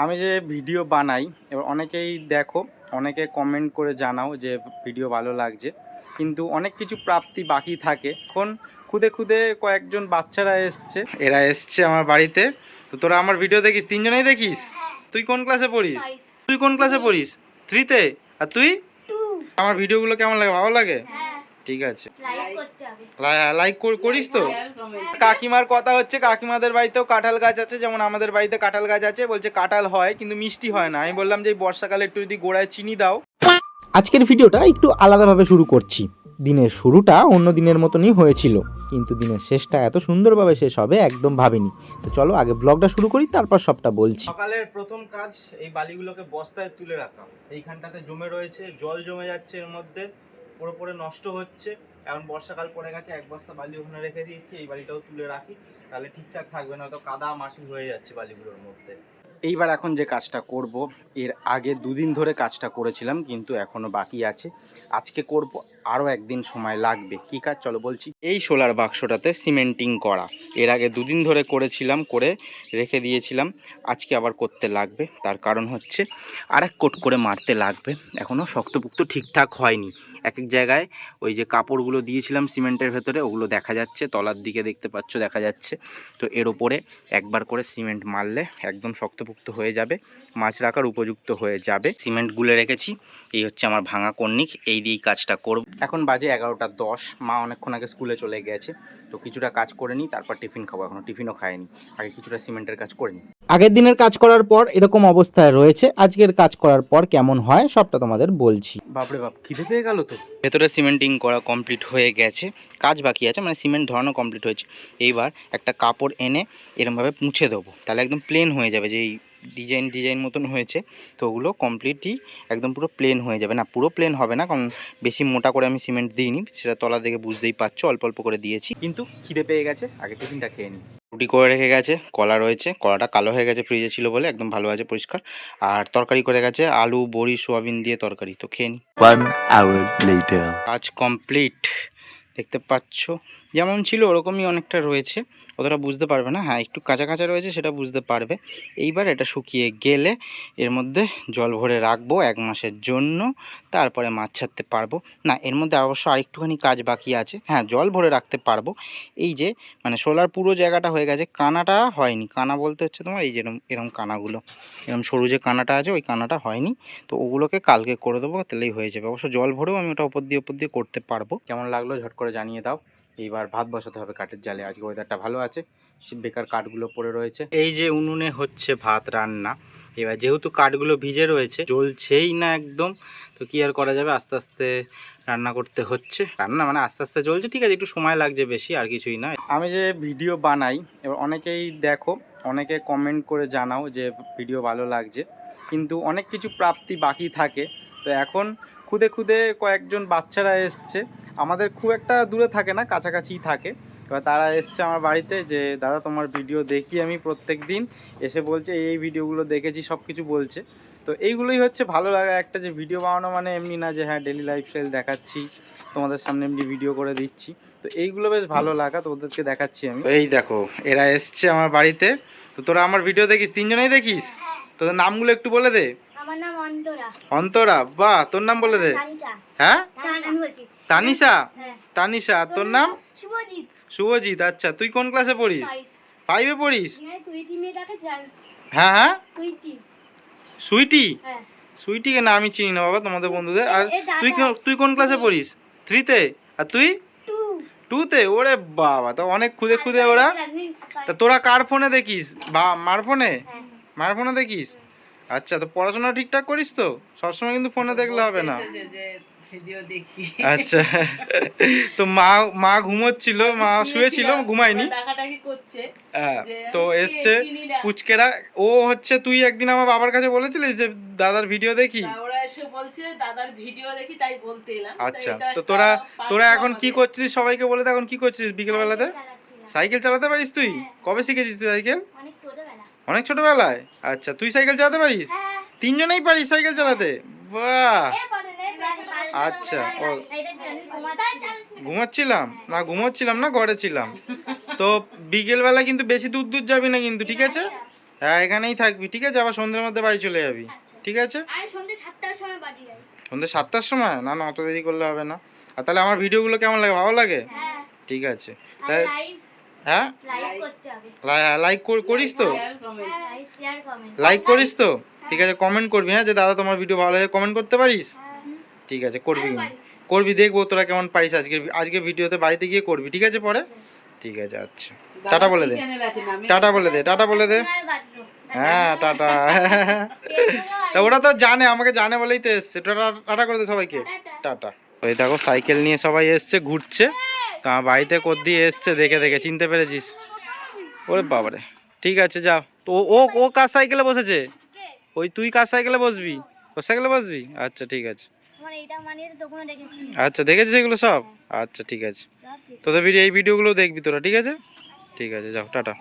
আমি যে ভিডিও বানাই এবার অনেকেই দেখো, অনেকে কমেন্ট করে জানাও যে ভিডিও ভালো লাগছে, কিন্তু অনেক কিছু প্রাপ্তি বাকি থাকে। এখন খুদে খুদে কয়েকজন বাচ্চারা এসছে, এরা এসছে আমার বাড়িতে। তো তোরা আমার ভিডিও দেখিস, তিনজনেই দেখিস? তুই কোন ক্লাসে পড়িস? তুই কোন ক্লাসে পড়িস? 3-তে। আর তুই? আমার ভিডিওগুলো কেমন লাগে? ভালো লাগে? ঠিক আছে, লাইক করিস তো। কাকিমার কথা হচ্ছে, কাকিমাদের বাড়িতেও কাঁঠাল গাছ আছে, যেমন আমাদের বাড়িতে কাঁঠাল গাছ আছে। বলছে কাঁঠাল হয় কিন্তু মিষ্টি হয় না। আমি বললাম যে বর্ষাকালে একটু যদি গোড়ায় চিনি দাও। আজকের ভিডিওটা একটু আলাদাভাবে শুরু করছি। দিনের শুরুটা অন্য দিনের মতনই হয়েছিল, কিন্তু দিনের শেষটা এত সুন্দরভাবে শেষ হবে একদম ভাবিনি। তো চলো আগে ব্লগটা শুরু করি, তারপর সবটা বলছি। সকালের প্রথম কাজ এই বালিগুলোকে বস্তায় তুলে রাখা। এইখানটাতে জমে রয়েছে, জল জমে যাচ্ছে এর মধ্যে, পুরো নষ্ট হচ্ছে। এখন বর্ষাকাল পড়ে গেছে, এক বস্তা বালি ওখানে রেখে দিয়েছি। এই বালিটাও তুলে রাখি, তাহলে ঠিকঠাক থাকবে, না তো কাদা মাটি হয়ে যাচ্ছে বালিগুলোর মধ্যে। এইবার এখন যে কাজটা করব, এর আগে দুদিন ধরে কাজটা করেছিলাম, কিন্তু এখনো বাকি আছে। আজকে করব, আরও একদিন সময় লাগবে। কি কাজ চলো বলছি। এই সোলার বাক্সটাতে সিমেন্টিং করা, এর আগে দুদিন ধরে করেছিলাম, করে রেখে দিয়েছিলাম। আজকে আবার করতে লাগবে, তার কারণ হচ্ছে আরেক কোট করে মারতে লাগবে। এখনও শক্তপুক্ত ঠিকঠাক হয়নি। এক এক জায়গায় ওই যে কাপড়গুলো দিয়েছিলাম সিমেন্টের ভেতরে, ওগুলো দেখা যাচ্ছে, তলার দিকে দেখতে পাচ্ছ দেখা যাচ্ছে। তো এর ওপরে একবার করে সিমেন্ট মারলে একদম শক্তপুক্ত হয়ে যাবে, মাছ রাখার উপযুক্ত হয়ে যাবে। সিমেন্ট গুলে রেখেছি, এই হচ্ছে আমার ভাঙা কর্নিক, এই দিয়েই কাজটা করব। এখন বাজে 11টা 10, মা অনেকক্ষণ আগে স্কুলে চলে গেছে। তো কিছুটা কাজ করে নিই, তারপর টিফিন খাবো। এখনো টিফিনও খাইনি, আগে কিছুটা সিমেন্টের কাজ করে নিই। আগের দিনের কাজ করার পর এরকম অবস্থায় রয়েছে, আজকের কাজ করার পর কেমন হয় সবটা তোমাদের বলছি। বাপরে বাপ, খিদে পেয়ে গেল তো। ভেতরে সিমেন্টিং করা কমপ্লিট হয়ে গেছে, কাজ বাকি আছে, মানে সিমেন্ট ধরানো কমপ্লিট হয়েছে। এইবার একটা কাপড় এনে এরমভাবে মুছে দেবো, তাহলে একদম প্লেন হয়ে যাবে। যেই ডিজাইন মতন হয়েছে, তো ওগুলো কমপ্লিটই একদম পুরো প্লেন হয়ে যাবে। না, পুরো প্লেন হবে না, কারণ বেশি মোটা করে আমি সিমেন্ট দিইনি, সেটা তলা দেখে বুঝতেই পারছো, অল্প অল্প করে দিয়েছি। কিন্তু খিদে পেয়ে গেছে, আগে টিফিনটা খেয়ে নিই। রুটি করে রেখে গেছে, কলা রয়েছে, কলাটা কালো হয়ে গেছে, ফ্রিজে ছিল বলে একদম ভালো আছে, পরিষ্কার। আর তরকারি করে গেছে, আলু বড়ি সোয়াবিন দিয়ে তরকারি, তো খেয়ে নিই। 1 hour later. কাজ কমপ্লিট, দেখতে পাচ্ছ যেমন ছিল ওরকমই অনেকটা রয়েছে, অতটা বুঝতে পারবে না। হ্যাঁ, একটু কাঁচা কাঁচা রয়েছে, সেটা বুঝতে পারবে। এইবার এটা শুকিয়ে গেলে এর মধ্যে জল ভরে রাখবো 1 মাসের জন্য, তারপরে মাছ ছাড়তে পারবো। না, এর মধ্যে অবশ্য আরেকটুখানি কাজ বাকি আছে। হ্যাঁ, জল ভরে রাখতে পারবো। এই যে মানে সোলার পুরো জায়গাটা হয়ে গেছে, কানাটা হয়নি। কানা বলতে হচ্ছে তোমার এই যে এরম কানাগুলো, এরম সরু যে কানাটা আছে, ওই কানাটা হয়নি। তো ওগুলোকে কালকে করে দেবো, তাহলেই হয়ে যাবে। অবশ্য জল ভরেও আমি ওটা উপর দিয়ে করতে পারবো। কেমন লাগলো ঝট করে জানিয়ে দাও। এইবার ভাত বসাতে হবে কাঠের জালে, আজকে ওয়েদারটা ভালো আছে, বেকার কাঠগুলো পড়ে রয়েছে। এই যে উনুনে হচ্ছে ভাত রান্না। এবার যেহেতু কাঠগুলো ভিজে রয়েছে, জ্বলছেই না একদম, তো কি আর করা যাবে, আস্তে আস্তে রান্না করতে হচ্ছে। রান্না মানে আস্তে আস্তে চলছে, ঠিক আছে, একটু সময় লাগছে বেশি, আর কিছুই না। আমি যে ভিডিও বানাই এবার অনেকেই দেখো, অনেকে কমেন্ট করে জানাও যে ভিডিও ভালো লাগছে, কিন্তু অনেক কিছু প্রাপ্তি বাকি থাকে। তো এখন খুদে খুদে কয়েকজন বাচ্চারা এসছে, আমাদের খুব একটা দূরে থাকে না, কাছাকাছিই থাকে। এবার তারা এসছে আমার বাড়িতে, যে দাদা তোমার ভিডিও দেখি আমি প্রত্যেক দিন, এসে বলছে এই ভিডিওগুলো দেখেছি, সব কিছু বলছে। তো এইগুলোই হচ্ছে ভালো লাগা একটা, যে ভিডিও বানানো মানে এমনি না যে হ্যাঁ ডেলি লাইফস্টাইল দেখাচ্ছি তোমাদের সামনে, এমনি ভিডিও করে দিচ্ছি। তো এইগুলো বেশ ভালো লাগা, তো ওদেরকে দেখাচ্ছি আমি। এই দেখো এরা এসছে আমার বাড়িতে। তো তোরা আমার ভিডিও দেখিস, তিনজনেই দেখিস? তোদের নামগুলো একটু বলে দে। আমার নাম অন্তরা। অন্তরা, বাহ, তোর নাম বলে দে। হ্যাঁ, তানিশা। তানিশা, তোর নাম? শুভজিৎ। শুভজিৎ, আচ্ছা। তুই কোন ক্লাসে পড়িস? 5-এ পড়িস? হ্যাঁ, হ্যাঁ, সুইটি। সুইটিকে না আমি চিনি না বাবা, তোমাদের বন্ধুদের। আর তুই কোন ক্লাসে পড়িস? 3-তে। আর তুই? 2-তে। ওরে বাবা, তো অনেক খুদে খুদে ওরা। তা তোরা কার ফোনে দেখিস? বা মার ফোনে? মার ফোনে দেখিস? আচ্ছা, তো পড়াশোনা ঠিকঠাক করিস তো? সবসময় কিন্তু ফোনে দেখলে হবে না। আচ্ছা, তো মা ঘুমোচ্ছিল, মা শুয়েছিল, ঘুমায়নি। তো এসছে পুচকেরা। ও হচ্ছে, তুই একদিন আমার বাবার কাছে বলেছিলিস যে দাদার ভিডিও দেখি, ওরা এসে বলছে দাদার ভিডিও দেখি, তাই বলতে এলাম। আচ্ছা, তো তোরা এখন কি করছিস সবাইকে বলে দে, এখন কি করছিস বিকেল বেলাতে? সাইকেল চালাতে পারিস তুই? কবে শিখেছিস তুই সাইকেল? অনেক ছোটবেলায়। আচ্ছা, তুই সাইকেল চালাতে পারিস? তিনজনেই পারিস সাইকেল চালাতে? বাহ, আচ্ছা। ও ঘুমোচ্ছিলাম না, ঘরে ছিলাম। তো বিকেল বেলা কিন্তু বেশি দূর যাবি না কিন্তু, ঠিক আছে? হ্যাঁ এখানেই থাকবি, ঠিক আছে? আবার সন্ধ্যের মধ্যে বাড়ি চলে যাবি, আচ্ছা। ঠিক আছে? আর সন্ধ্যে 7টার সময় বাড়ি যাই। সন্ধ্যে 7টার সময়? না না, অত দেরি করলে হবে না। আর তাহলে আমার ভিডিওগুলো কেমন লাগে, ভালো লাগে? হ্যাঁ। ঠিক আছে। আর তাই লাইভ হ্যাঁ, করতে হবে। লাইক করিস তো? শেয়ার কমেন্ট হ্যাঁ, লাইক শেয়ার কমেন্ট। লাইক করিস তো? ঠিক আছে, কমেন্ট করবি, হ্যাঁ, যে দাদা তোমার ভিডিও ভালো লাগে, কমেন্ট করতে পারিস? ঠিক আছে, করবি করবি, দেখবো তোরা কেমন পারিস। আজকে ভিডিওতে বাড়িতে গিয়ে করবি, ঠিক আছে? পরে ঠিক আছে, আচ্ছা টাটা বলে দে, চ্যানেল আছে না টাটা বলে দে, টাটা বলে দে। হ্যাঁ টাটা। তা ওরা তো জানে, আমাকে জানে বলেই তো এসছে। টাটা টাটা করে দে সবাইকে, টাটা। ওই দেখো সাইকেল নিয়ে সবাই এসছে, ঘুরছে। তা বাড়িতে দিয়ে এসছে, দেখে দেখে চিনতে পেরেছিস? ওরে বাবারে, ঠিক আছে যাও। তো ও ও কার সাইকেলে বসেছে? ওই তুই কার সাইকেলে বসবি? ওর সাইকেলে বসবি? আচ্ছা ঠিক আছে। আমার এটা মানে তো কোনো দেখেছি। আচ্ছা দেখেছিস এগুলো সব? আচ্ছা ঠিক আছে, তোদের এই ভিডিওগুলো দেখবি তোরা, ঠিক আছে? ঠিক আছে, যাও টাটা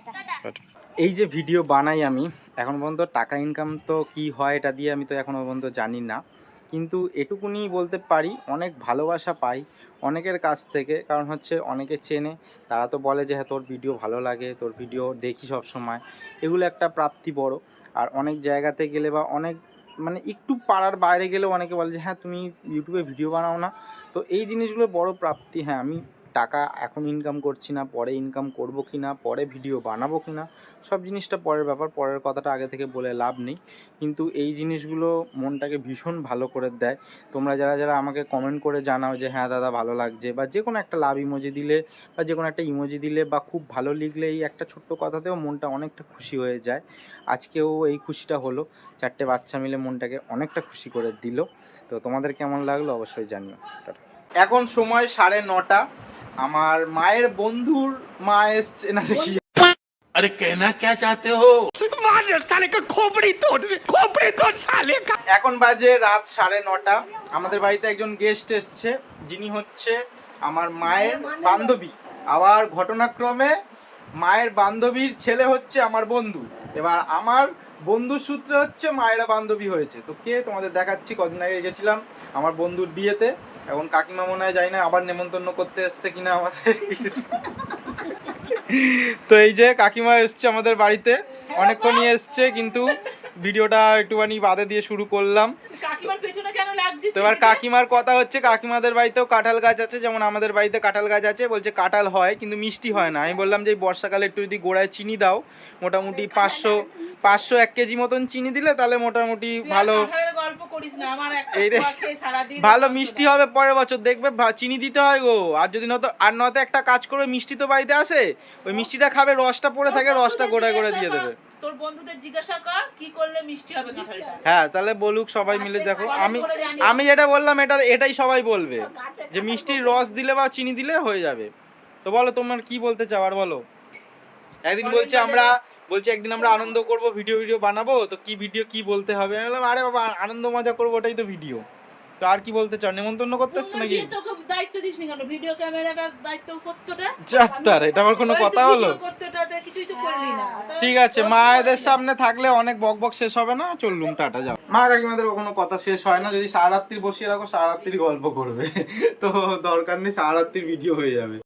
টাটা। এই যে ভিডিও বানাই আমি, এখন পর্যন্ত টাকা ইনকাম তো কি হয় এটা দিয়ে আমি তো এখনও পর্যন্ত জানি না, কিন্তু এটুকুনি বলতে পারি অনেক ভালোবাসা পাই অনেকের কাছ থেকে। কারণ হচ্ছে অনেকে চেনে, তারা তো বলে যে হ্যাঁ তোর ভিডিও ভালো লাগে, তোর ভিডিও দেখি সব সময়, এগুলো একটা প্রাপ্তি বড়। আর অনেক জায়গাতে গেলে বা অনেক মানে একটু পাড়ার বাইরে গেলেও অনেকে বলে যে হ্যাঁ তুমি ইউটিউবে ভিডিও বানাও না। তো এই জিনিসগুলো বড় প্রাপ্তি। হ্যাঁ আমি টাকা এখন ইনকাম করছি না, পরে ইনকাম করব কি না, পরে ভিডিও বানাবো কি না, সব জিনিসটা পরের ব্যাপার, পরের কথাটা আগে থেকে বলে লাভ নেই। কিন্তু এই জিনিসগুলো মনটাকে ভীষণ ভালো করে দেয়। তোমরা যারা যারা আমাকে কমেন্ট করে জানাও যে হ্যাঁ দাদা ভালো লাগছে, বা যে কোনো একটা লাভ ইমোজি দিলে বা যে কোনো একটা ইমোজি দিলে বা খুব ভালো লিখলে, এই একটা ছোট্ট কথাতেও মনটা অনেকটা খুশি হয়ে যায়। আজকেও এই খুশিটা হলো, 4টে বাচ্চা মিলে মনটাকে অনেকটা খুশি করে দিল। তো তোমাদের কেমন লাগলো অবশ্যই জানিও। এখন সময় 9:30। আমার মায়ের বন্ধুর মা এসছে না দেখি। अरे कहना क्या चाहते हो? मार साले का खोपड़ी तोड़ साले का। এখন বাজে রাত 9:30। আমাদের বাড়িতে একজন গেস্ট এসছে, যিনি হচ্ছে আমার মায়ের বান্ধবী। আবার ঘটনাক্রমে মায়ের বান্ধবীর ছেলে হচ্ছে আমার বন্ধু। এবার আমার বন্ধুর সূত্রে হচ্ছে মায়েরা বান্ধবী হয়েছে। তো কে তোমাদের দেখাচ্ছি। কদিন আগে গেছিলাম আমার বন্ধুর বিয়েতে, এখন কাকিমা মনে হয় যাই না আবার নেমন্তন্ন করতে এসছে কিনা আমাদের। তো এই যে কাকিমা এসছে আমাদের বাড়িতে, অনেকক্ষণই এসছে, কিন্তু ভিডিওটা একটুখানি বাদে দিয়ে শুরু করলাম। কাকিমার পেছনে কেন লাগছিস? তো এবার কাকিমার কথা হচ্ছে, কাকিমাদের বাড়িতেও কাঁঠাল গাছ আছে, যেমন আমাদের বাড়িতে কাঁঠাল গাছ আছে। বলছে কাঁঠাল হয় কিন্তু মিষ্টি হয় না। আমি বললাম যে এই বর্ষাকালে একটু যদি গোড়ায় চিনি দাও, মোটামুটি 500-1 কেজি মতন চিনি দিলে তাহলে মোটামুটি ভালো গল্প করিস না, আমার একটা এই রে, খোয়া খেয়ে সারাদিন ভালো মিষ্টি হবে পরের বছর দেখবে। চিনি দিতে হয় গো। আর যদি নয়তো একটা কাজ করবে, মিষ্টি তো বাড়িতে আসে, ওই মিষ্টিটা খাবে, রসটা পড়ে থাকে, রসটা গোড়ায় গোড়ায় দিয়ে দেবে। তোর বন্ধুদের জিজ্ঞাসা কর কি করলে মিষ্টি হবে কাঁঠালটা। হ্যাঁ তাহলে বলুক সবাই মিলে। দেখো আমি যেটা বললাম এটাই সবাই বলবে, যে মিষ্টির রস দিলে বা চিনি দিলে হয়ে যাবে। তো বলো তোমার কি বলতে চাও আর বলো। একদিন বলছে একদিন আমরা আনন্দ করব, ভিডিও বানাবো। তো কি ভিডিও কি বলতে হবে? আমি বললাম আরে বাবা আনন্দ মজা করবো, ওটাই তো ভিডিও। তো আর কি বলতে চাও? নেমন্তন্ন করতে এসছো নাকি? তোকে দায়িত্ব দিসনি কেন? ভিডিও ক্যামেরাটার দায়িত্ব করতোটা যাত্তার, এটা আবার কোনো কথা হলো? করতেটাতে কিছুই তো করলি না। ঠিক আছে, মায়েদের সামনে থাকলে অনেক বকবক শেষ হবে না, চললুম, টাটা, যাও। মা কাকিমাদের কোনো কথা শেষ হয় না, যদি সারা রাত্রি বসিয়ে রাখো সারা রাত্রি গল্প করবে। তো দরকার নেই, সারা রাত্রির ভিডিও হয়ে যাবে।